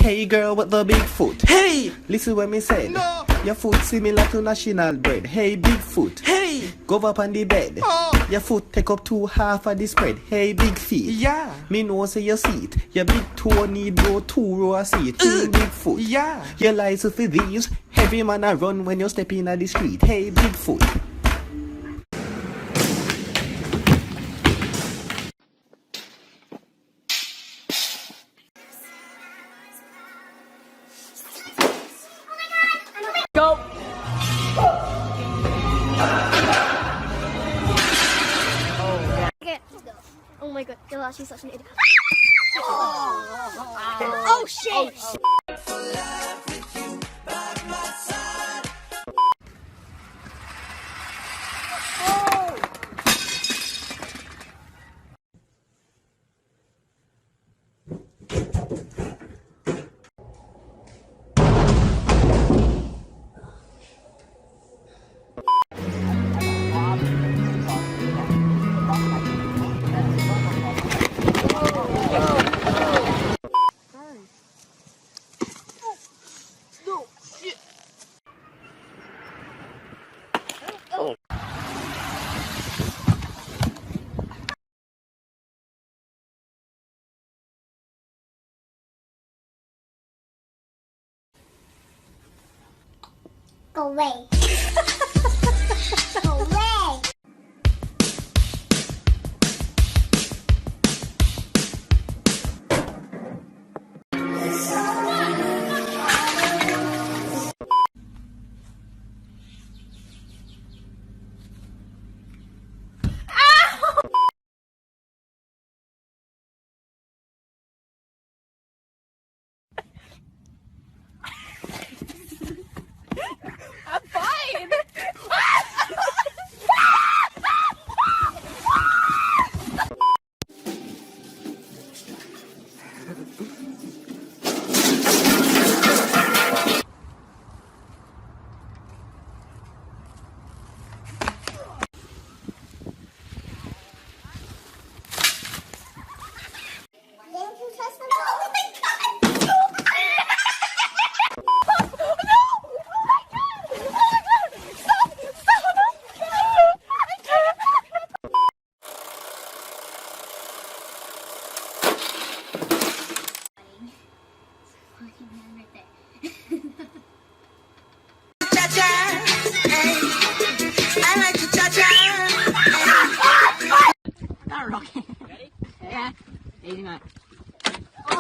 Hey girl with the big foot. Hey, listen what me said. No. Your foot similar to national bread. Hey, big foot. Hey, go up on the bed. Oh. Your foot take up 2/2 of the spread. Hey, big feet. Yeah. Me know say your seat. Your big toe need go 2 row of seat. Big foot. Yeah. Your license for these. Heavy man a run when you step in the street. Hey, big foot. Go! Okay, let's go. Oh my god, you're actually such an idiot. Oh shit! Go away. Go away. I'm fine! Didn't you trust me? Oh my god! Not rocking. Ready? Yeah. Easy, mate. I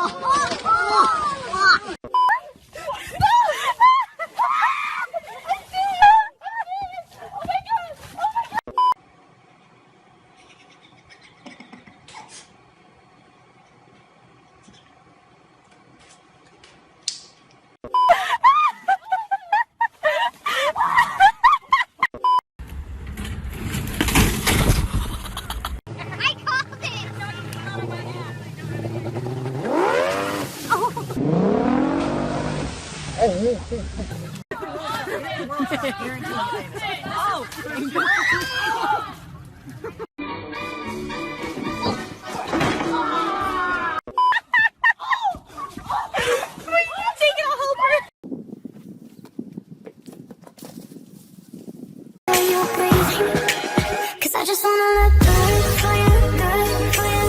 called it! You crazy? 'Cause I just wanna look good for you, good for you.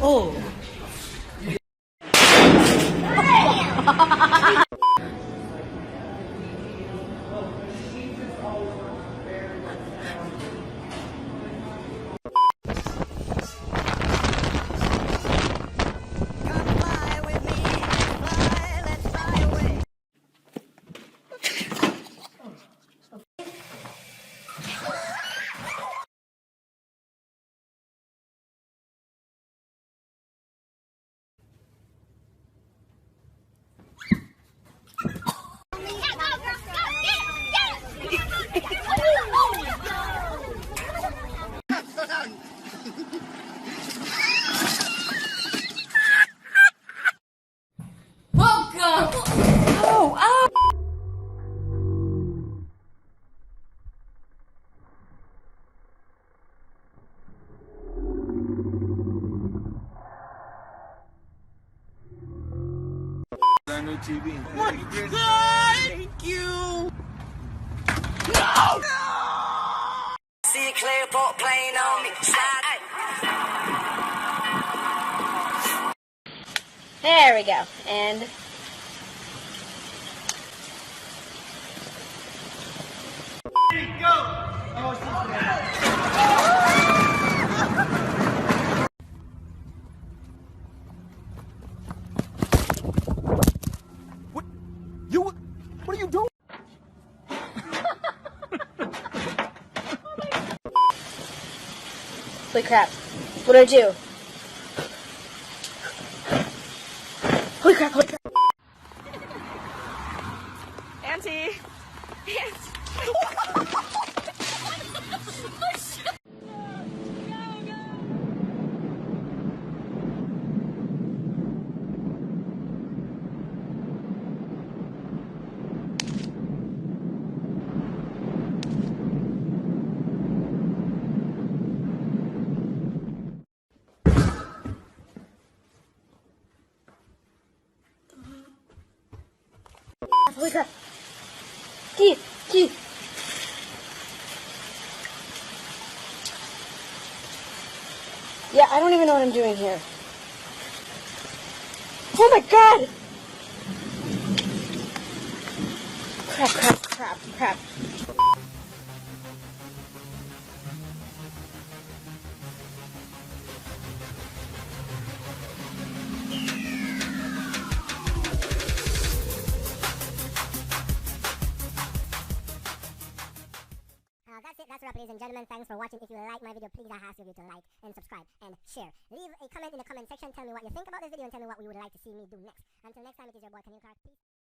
Oh! TV. Thank you. See the clear boat playing on me. There we go. And What are you doing? holy crap. What do I do? Holy crap, holy crap. Auntie. Holy crap. Keith. Yeah, I don't even know what I'm doing here. Oh my god! Crap. That's a wrap, ladies and gentlemen. Thanks for watching. If you like my video, please I ask you to like and subscribe and share. Leave a comment in the comment section. Tell me what you think about this video and tell me what you would like to see me do next. Until next time, it is your boy Kanil Clark. Peace.